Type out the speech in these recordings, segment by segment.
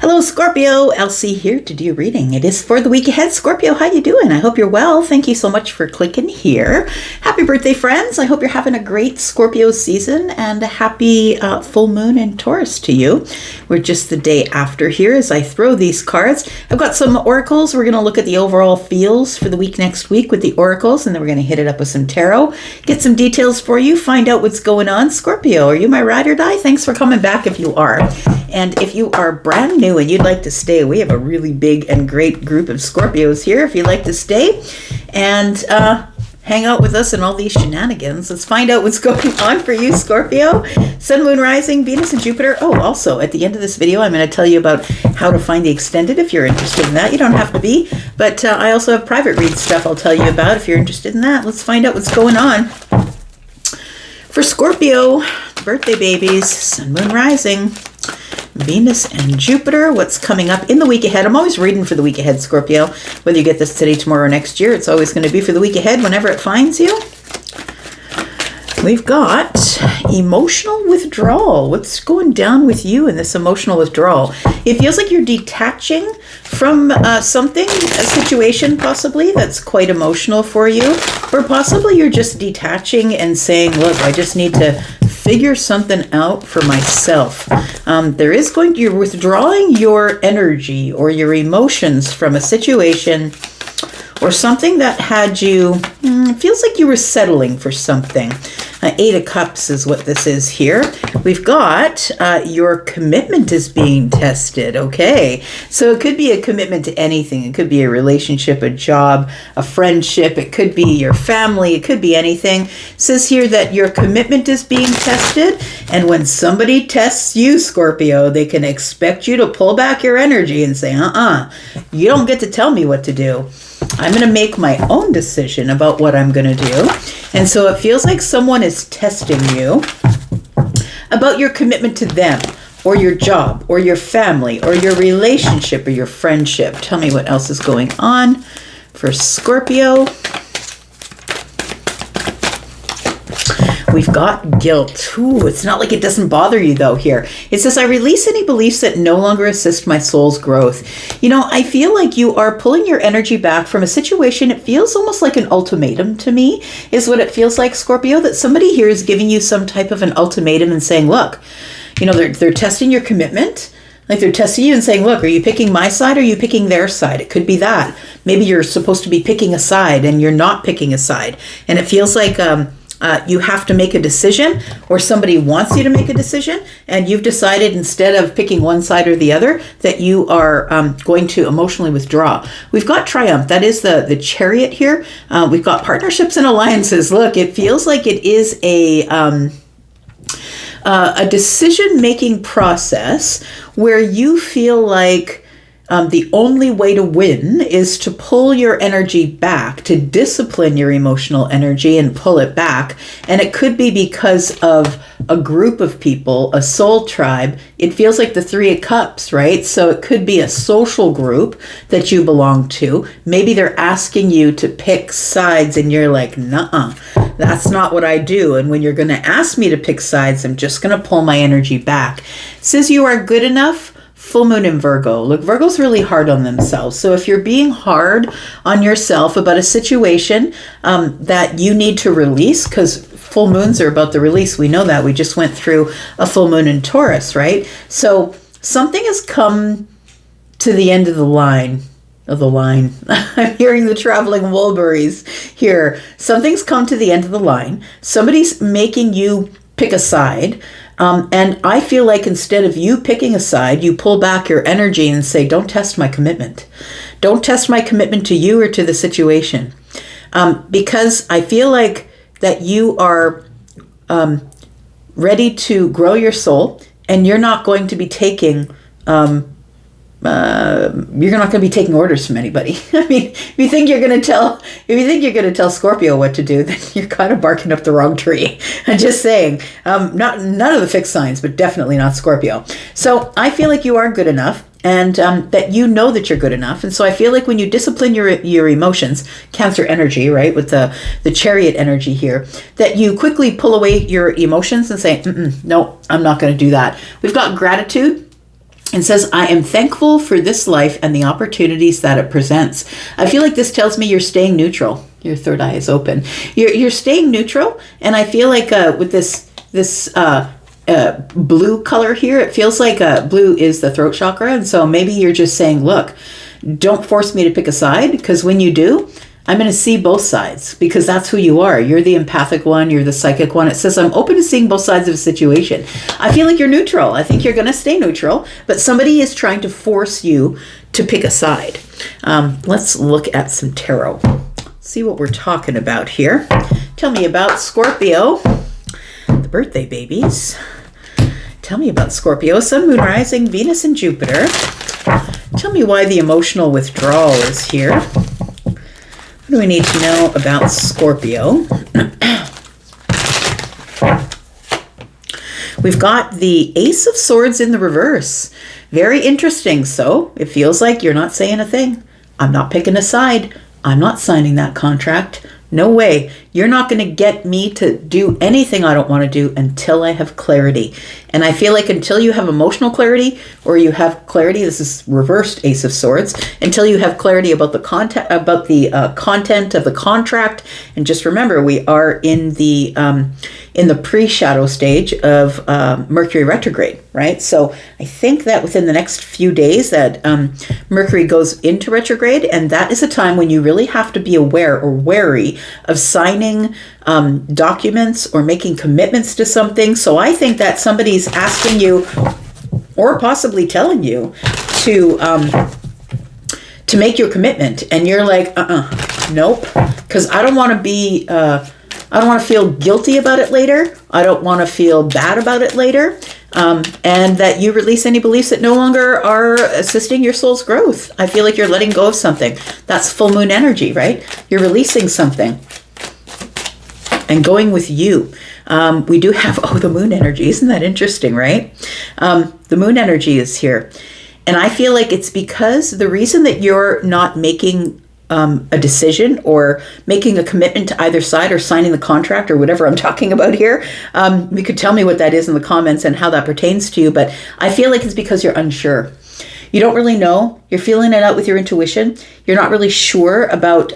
Hello, Scorpio. Elsie here to do your reading. It is for the week ahead. Scorpio, how you doing? I hope you're well. Thank you so much for clicking here. Happy birthday, friends. I hope you're having a great Scorpio season and a happy full moon in Taurus to you. We're just the day after here as I throw these cards. I've got some oracles. We're going to look at the overall feels for the week next week with the oracles, and then we're going to hit it up with some tarot. Get some details for you. Find out what's going on. Scorpio, are you my ride or die? Thanks for coming back if you are. And if you are brand new and you'd like to stay, we have a really big and great group of Scorpios here. If you'd like to stay and hang out with us and all these shenanigans, let's find out what's going on for you, Scorpio. Sun, Moon, Rising, Venus, and Jupiter. Oh, also, at the end of this video, I'm going to tell you about how to find the extended if you're interested in that. You don't have to be, but I also have private read stuff I'll tell you about if you're interested in that. Let's find out what's going on. For Scorpio, birthday babies, Sun, Moon, Rising, Venus and Jupiter, what's coming up in the week ahead. I'm always reading for the week ahead, Scorpio. Whether you get this today, tomorrow, or next year, it's always going to be for the week ahead whenever it finds you. We've got emotional withdrawal. What's going down with you in this emotional withdrawal? It feels like you're detaching from something, a situation possibly that's quite emotional for you. Or possibly you're just detaching and saying, look, I just need to figure something out for myself. You're withdrawing your energy or your emotions from a situation or something that had you, feels like you were settling for something. Eight of Cups is what this is here. We've got your commitment is being tested. Okay, so it could be a commitment to anything. It could be a relationship, a job, a friendship. It could be your family. It could be anything. It says here that your commitment is being tested. And when somebody tests you, Scorpio, they can expect you to pull back your energy and say, you don't get to tell me what to do. I'm going to make my own decision about what I'm going to do. And so it feels like someone is testing you about your commitment to them or your job or your family or your relationship or your friendship. Tell me what else is going on for Scorpio. We've got guilt. Ooh, it's not like it doesn't bother you though here. It says, I release any beliefs that no longer assist my soul's growth. You know, I feel like you are pulling your energy back from a situation. It feels almost like an ultimatum to me, is what it feels like, Scorpio, that somebody here is giving you some type of an ultimatum and saying, look, you know, they're testing your commitment. Like they're testing you and saying, look, are you picking my side or are you picking their side? It could be that. Maybe you're supposed to be picking a side and you're not picking a side. And it feels like, you have to make a decision or somebody wants you to make a decision and you've decided instead of picking one side or the other that you are going to emotionally withdraw. We've got Triumph. That is the Chariot here. We've got partnerships and alliances. Look, it feels like it is a decision-making process where you feel like the only way to win is to pull your energy back, to discipline your emotional energy and pull it back. And it could be because of a group of people, a soul tribe. It feels like the Three of Cups, right? So it could be a social group that you belong to. Maybe they're asking you to pick sides and you're like, nuh-uh, that's not what I do. And when you're going to ask me to pick sides, I'm just going to pull my energy back. It says you are good enough. Full moon in Virgo. Look, Virgo's really hard on themselves. So if you're being hard on yourself about a situation that you need to release, because full moons are about the release. We know that. We just went through a full moon in Taurus, right? So something has come to the end of the line. I'm hearing the traveling Woolburys here. Something's come to the end of the line. Somebody's making you pick a side. And I feel like instead of you picking a side, you pull back your energy and say, don't test my commitment. Don't test my commitment to you or to the situation. Because I feel like that you are ready to grow your soul and you're not going to be taking you're not going to be taking orders from anybody. I mean, if you think you're going to tell Scorpio what to do, then you're kind of barking up the wrong tree. I'm just saying, none of the fixed signs, but definitely not Scorpio. So I feel like you are good enough, and that you know that you're good enough. And so I feel like when you discipline your emotions, Cancer energy, right, with the Chariot energy here, that you quickly pull away your emotions and say, no, I'm not going to do that. We've got gratitude. It says, I am thankful for this life and the opportunities that it presents. I feel like this tells me you're staying neutral. Your third eye is open. You're staying neutral. And I feel like with this blue color here, it feels like blue is the throat chakra. And so maybe you're just saying, look, don't force me to pick a side, because when you do, I'm going to see both sides, because that's who you are. You're the empathic one. You're the psychic one. It says, I'm open to seeing both sides of a situation. I feel like you're neutral. I think you're going to stay neutral, but somebody is trying to force you to pick a side. Let's look at some tarot. See what we're talking about here. Tell me about Scorpio, the birthday babies. Tell me about Scorpio, Sun, Moon, Rising, Venus, and Jupiter. Tell me why the emotional withdrawal is here. What do we need to know about Scorpio? We've got the Ace of Swords in the reverse. Very interesting. So it feels like you're not saying a thing. I'm not picking a side. I'm not signing that contract. No way. You're not going to get me to do anything I don't want to do until I have clarity. And I feel like until you have emotional clarity, or you have clarity, this is reversed Ace of Swords, until you have clarity about the content of the contract. And just remember, we are in the pre-shadow stage of Mercury retrograde, right? So I think that within the next few days that Mercury goes into retrograde, and that is a time when you really have to be aware or wary of signing documents or making commitments to something. So I think that somebody's asking you, or possibly telling you, to make your commitment, and you're like, nope, because I don't want to be, I don't want to feel guilty about it later. I don't want to feel bad about it later. And that you release any beliefs that no longer are assisting your soul's growth. I feel like you're letting go of something. That's full moon energy, right? You're releasing something and going with you. We do have, the moon energy. Isn't that interesting, right? The moon energy is here. And I feel like it's because the reason that you're not making a decision or making a commitment to either side or signing the contract or whatever I'm talking about here, you could tell me what that is in the comments and how that pertains to you. But I feel like it's because you're unsure. You don't really know. You're feeling it out with your intuition. You're not really sure about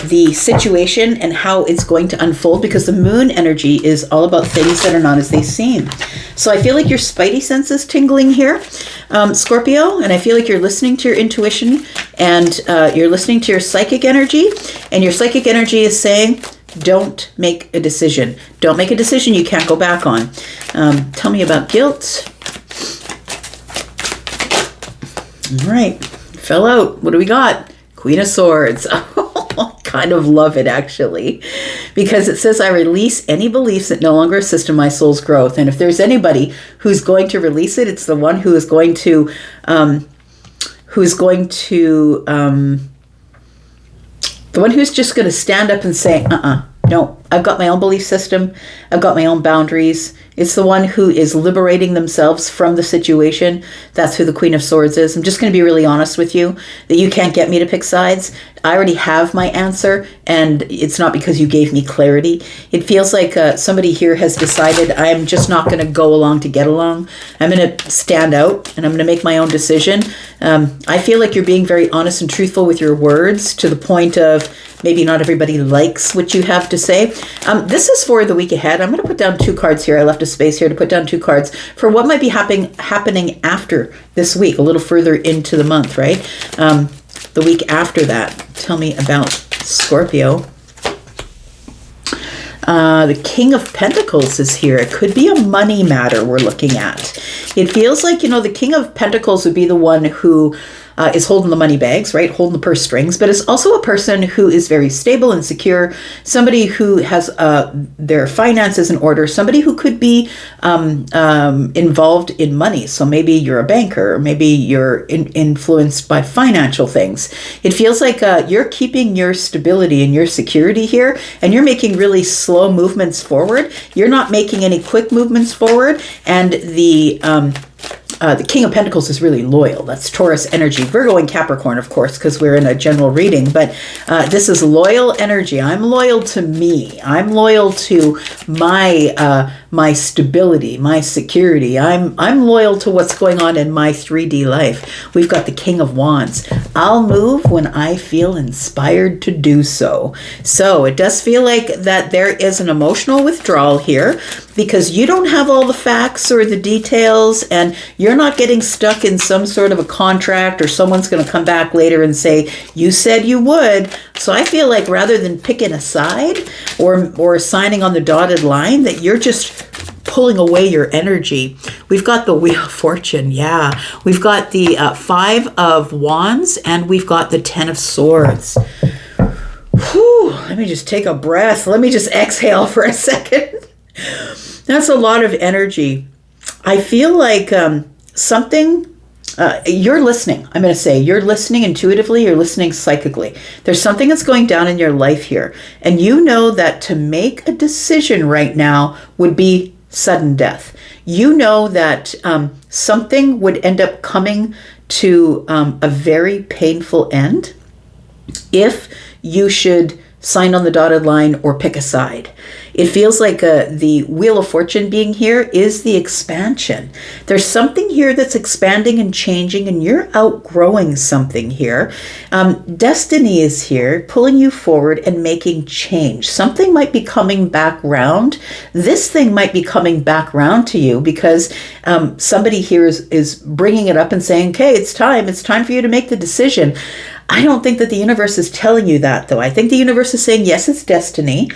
the situation and how it's going to unfold, because the moon energy is all about things that are not as they seem. So I feel like your spidey sense is tingling here, Scorpio, and I feel like you're listening to your intuition, and you're listening to your psychic energy, and your psychic energy is saying, don't make a decision. Don't make a decision you can't go back on. Tell me about guilt. All right, fell out. What do we got? Queen of Swords. I kind of love it, actually, because it says I release any beliefs that no longer assist in my soul's growth. And if there's anybody who's going to release it, it's the one who is going to, the one who's just going to stand up and say, no, I've got my own belief system. I've got my own boundaries. It's the one who is liberating themselves from the situation. That's who the Queen of Swords is. I'm just going to be really honest with you that you can't get me to pick sides. I already have my answer, and it's not because you gave me clarity. It feels like somebody here has decided I'm just not going to go along to get along. I'm going to stand out, and I'm going to make my own decision. I feel like you're being very honest and truthful with your words, to the point of maybe not everybody likes what you have to say. This is for the week ahead. I'm going to put down 2 cards here. I left a space here to put down 2 cards for what might be happening after this week, a little further into the month, right? The week after that. Tell me about Scorpio. The King of Pentacles is here. It could be a money matter we're looking at. It feels like, the King of Pentacles would be the one who is holding the money bags, right? Holding the purse strings, but it's also a person who is very stable and secure, somebody who has their finances in order, somebody who could be involved in money. So maybe you're a banker, or maybe you're influenced by financial things. It feels like you're keeping your stability and your security here, and you're making really slow movements forward. You're not making any quick movements forward, and the King of Pentacles is really loyal. That's Taurus energy. Virgo and Capricorn, of course, because we're in a general reading. But this is loyal energy. I'm loyal to me. I'm loyal to my stability, my security. I'm loyal to what's going on in my 3D life. We've got the King of Wands. I'll move when I feel inspired to do so. So it does feel like that there is an emotional withdrawal here because you don't have all the facts or the details, and you're not getting stuck in some sort of a contract, or someone's going to come back later and say, you said you would. So I feel like rather than picking a side or signing on the dotted line, that you're just pulling away your energy. We've got the Wheel of Fortune. Yeah. We've got the 5 of Wands, and we've got the 10 of Swords. Whew, let me just take a breath. Let me just exhale for a second. That's a lot of energy. I feel like something, you're listening. I'm going to say you're listening intuitively, you're listening psychically. There's something that's going down in your life here. And you know that to make a decision right now would be sudden death. You know that something would end up coming to a very painful end if you should sign on the dotted line or pick a side. It feels like the Wheel of Fortune being here is the expansion. There's something here that's expanding and changing, and you're outgrowing something here. Destiny is here, pulling you forward and making change. Something might be coming back round. This thing might be coming back round to you because somebody here is bringing it up and saying, okay, it's time for you to make the decision. I don't think that the universe is telling you that, though. I think the universe is saying, yes, it's destiny.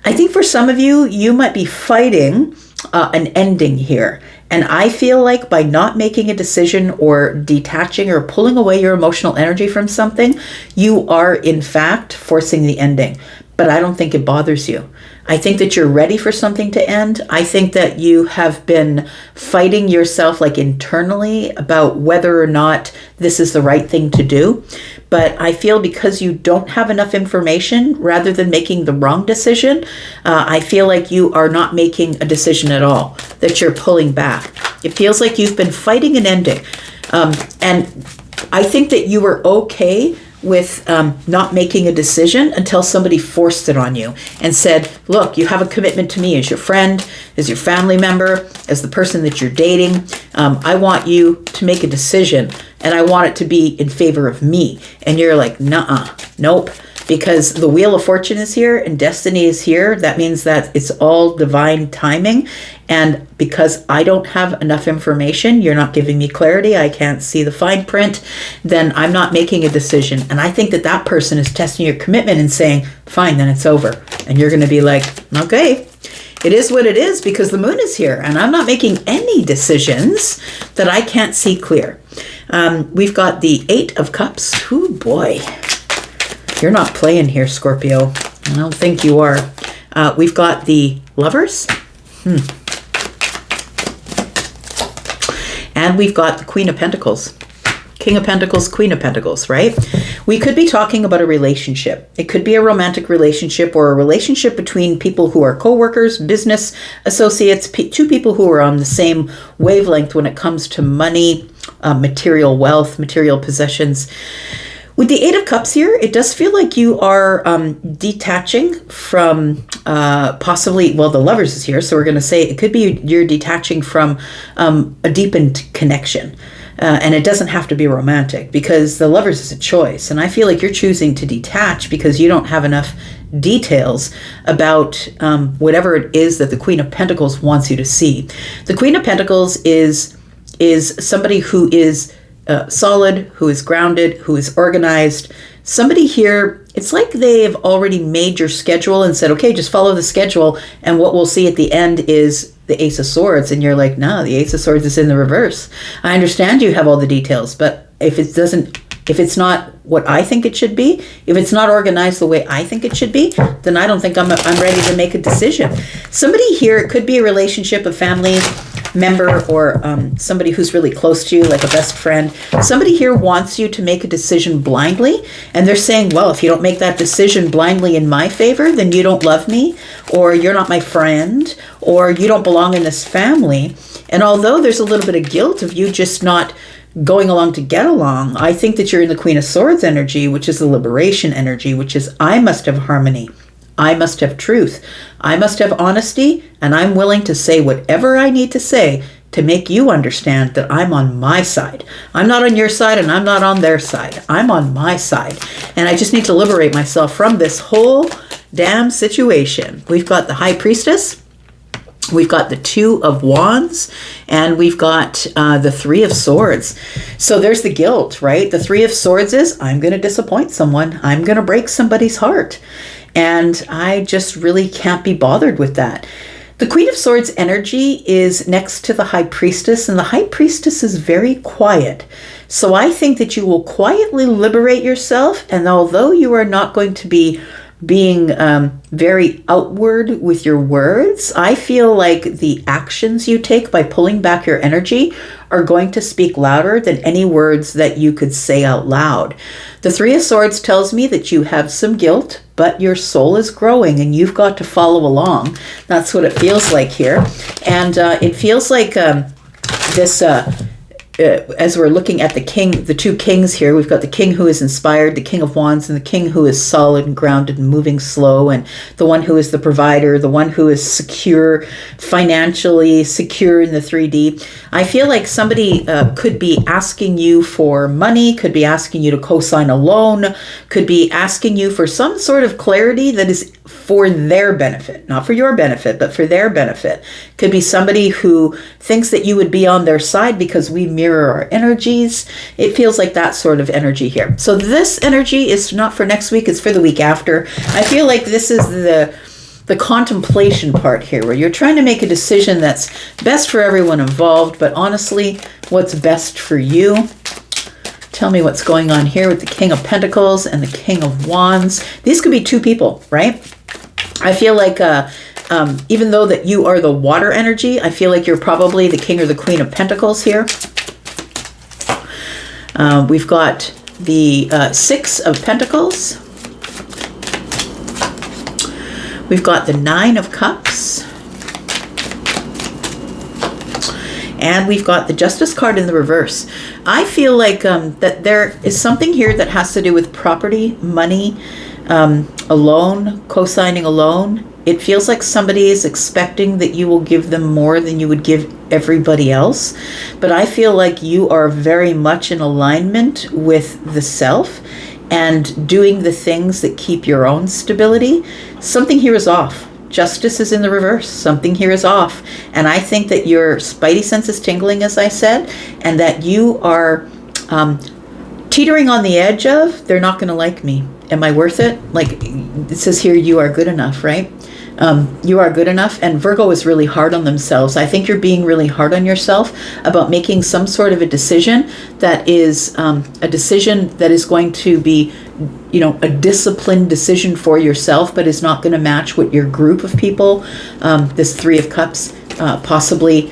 I think for some of you, you might be fighting an ending here. And I feel like by not making a decision or detaching or pulling away your emotional energy from something, you are in fact forcing the ending. But I don't think it bothers you. I think that you're ready for something to end. I think that you have been fighting yourself like internally about whether or not this is the right thing to do. But I feel because you don't have enough information, rather than making the wrong decision, I feel like you are not making a decision at all, that you're pulling back. It feels like you've been fighting an ending. And I think that you were okay with not making a decision until somebody forced it on you and said, look, you have a commitment to me as your friend, as your family member, as the person that you're dating. I want you to make a decision, and I want it to be in favor of me. And you're like, nuh-uh, nope. Because the Wheel of Fortune is here and destiny is here. That means that it's all divine timing. And because I don't have enough information, you're not giving me clarity, I can't see the fine print, then I'm not making a decision. And I think that that person is testing your commitment and saying, fine, then it's over. And you're going to be like, okay, it is what it is because the moon is here and I'm not making any decisions that I can't see clear. We've got the 8 of Cups. Oh boy. You're not playing here, Scorpio. I don't think you are. We've got the Lovers. And we've got the Queen of Pentacles. King of Pentacles, Queen of Pentacles, right? We could be talking about a relationship. It could be a romantic relationship or a relationship between people who are co-workers, business associates, two people who are on the same wavelength when it comes to money, material wealth, material possessions. With the 8 of Cups here, it does feel like you are detaching from possibly, well, the Lovers is here, so we're going to say it could be you're detaching from a deepened connection. And it doesn't have to be romantic because the Lovers is a choice. And I feel like you're choosing to detach because you don't have enough details about whatever it is that the Queen of Pentacles wants you to see. The Queen of Pentacles is somebody who is solid, who is grounded, who is organized. Somebody here, it's like they've already made your schedule and said, okay, just follow the schedule. And what we'll see at the end is the Ace of Swords. And you're like, no, the Ace of Swords is in the reverse. I understand you have all the details, but if it's not what I think it should be, if it's not organized the way I think it should be, then I don't think I'm ready to make a decision. Somebody here, it could be a relationship, a family member, or somebody who's really close to you, like a best friend. Somebody here wants you to make a decision blindly, and they're saying, well, if you don't make that decision blindly in my favor, then you don't love me, or you're not my friend, or you don't belong in this family. And although there's a little bit of guilt of you just not going along to get along, I think that you're in the Queen of Swords energy, which is the liberation energy, which is I must have harmony. I must have truth. I must have honesty, and I'm willing to say whatever I need to say to make you understand that I'm on my side. I'm not on your side and I'm not on their side. I'm on my side. And I just need to liberate myself from this whole damn situation. We've got the High Priestess. We've got the Two of Wands, and we've got the Three of Swords. So there's the guilt, right? The Three of Swords is, I'm going to disappoint someone. I'm going to break somebody's heart. And I just really can't be bothered with that. The Queen of Swords energy is next to the High Priestess, and the High Priestess is very quiet. So I think that you will quietly liberate yourself, and although you are not going to be being very outward with your words, I feel like the actions you take by pulling back your energy are going to speak louder than any words that you could say out loud. The Three of Swords tells me that you have some guilt, but your soul is growing and you've got to follow along. That's what it feels like here. And it feels like this... as we're looking at the two kings here, we've got the king who is inspired, the King of Wands, and the king who is solid and grounded and moving slow, and the one who is the provider, the one who is secure, financially secure in the 3D. I feel like somebody could be asking you for money, could be asking you to co-sign a loan, could be asking you for some sort of clarity that is for their benefit, not for your benefit, but for their benefit. Could be somebody who thinks that you would be on their side because we mirror our energies. It feels like that sort of energy here. So this energy is not for next week, it's for the week after. I feel like this is the contemplation part here, where you're trying to make a decision that's best for everyone involved, but honestly, what's best for you? Tell me what's going on here with the King of Pentacles and the King of Wands. These could be two people, right? I feel like even though that you are the water energy, I feel like you're probably the King or the Queen of Pentacles here. We've got the Six of Pentacles. We've got the Nine of Cups. And we've got the Justice card in the reverse. I feel like that there is something here that has to do with property, money, a loan, co-signing a loan. It feels like somebody is expecting that you will give them more than you would give everybody else. But I feel like you are very much in alignment with the self and doing the things that keep your own stability. Something here is off. Justice is in the reverse. Something here is off. And I think that your spidey sense is tingling, as I said, and that you are teetering on the edge of, they're not going to like me. Am I worth it? Like it says here, you are good enough, right? You are good enough. And Virgo is really hard on themselves. I think you're being really hard on yourself about making some sort of a decision that is a decision that is going to be, you know, a disciplined decision for yourself, but is not going to match what your group of people, this Three of Cups, possibly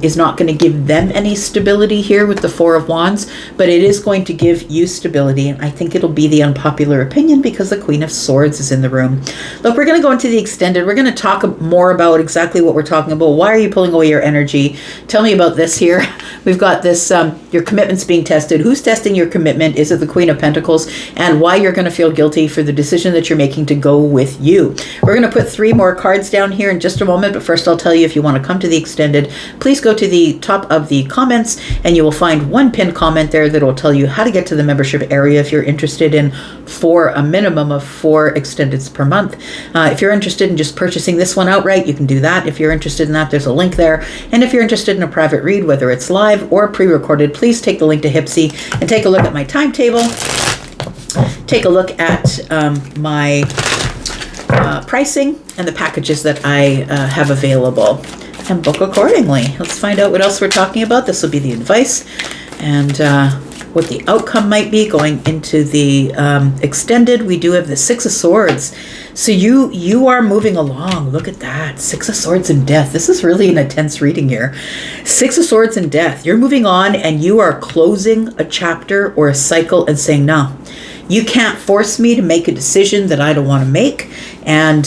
is not going to give them any stability here with the Four of Wands, but it is going to give you stability. And I think it'll be the unpopular opinion because the Queen of Swords is in the room. Look, we're going to go into the extended. We're going to talk more about exactly what we're talking about. Why are you pulling away your energy? Tell me about this here. We've got this, your commitment's being tested. Who's testing your commitment? Is it the Queen of Pentacles? And why you're going to feel guilty for the decision that you're making to go with you. We're going to put 3 more cards down here in just a moment, but first I'll tell you, if you want to come to the extended, please go to the top of the comments and you will find one pinned comment there that will tell you how to get to the membership area if you're interested in for a minimum of 4 extendeds per month. If you're interested in just purchasing this one outright, you can do that. If you're interested in that, there's a link there. And if you're interested in a private read, whether it's live or pre-recorded, please take the link to Hypsee and take a look at my timetable. Take a look at my pricing and the packages that I have available, and book accordingly. Let's find out what else we're talking about. This will be the advice and what the outcome might be going into the extended. We do have the Six of Swords. So you are moving along. Look at that. Six of Swords and Death. This is really an intense reading here. Six of Swords and Death. You're moving on and you are closing a chapter or a cycle and saying, no, you can't force me to make a decision that I don't want to make. And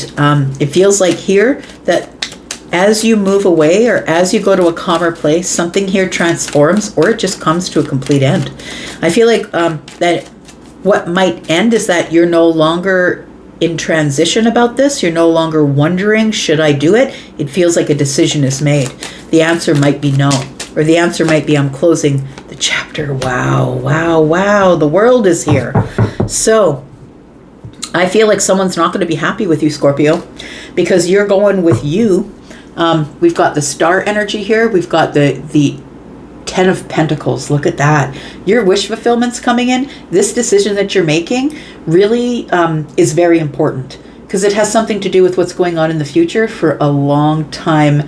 it feels like here that as you move away or as you go to a calmer place, something here transforms or it just comes to a complete end. I feel like that what might end is that you're no longer in transition about this. You're no longer wondering, should I do it? It feels like a decision is made. The answer might be no, or the answer might be I'm closing the chapter. Wow, wow, wow. The world is here. So I feel like someone's not going to be happy with you, Scorpio, because you're going with you. We've got the star energy here. We've got the 10 of Pentacles. Look at that. Your wish fulfillment's coming in. This decision that you're making really is very important because it has something to do with what's going on in the future for a long time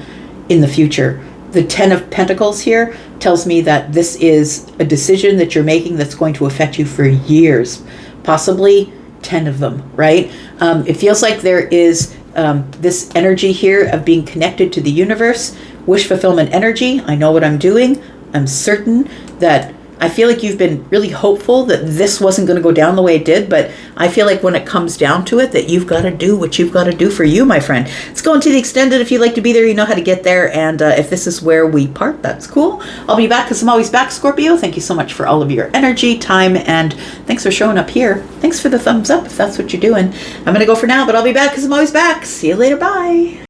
in the future. The 10 of Pentacles here tells me that this is a decision that you're making that's going to affect you for years, possibly 10 of them, right? It feels like there is this energy here of being connected to the universe, wish fulfillment energy. I know what I'm doing. I'm certain that I feel like you've been really hopeful that this wasn't going to go down the way it did, but I feel like when it comes down to it, that you've got to do what you've got to do for you, my friend. It's going to the extended. If you'd like to be there, you know how to get there. And if this is where we part, that's cool. I'll be back because I'm always back, Scorpio. Thank you so much for all of your energy, time, and thanks for showing up here. Thanks for the thumbs up if that's what you're doing. I'm going to go for now, but I'll be back because I'm always back. See you later. Bye.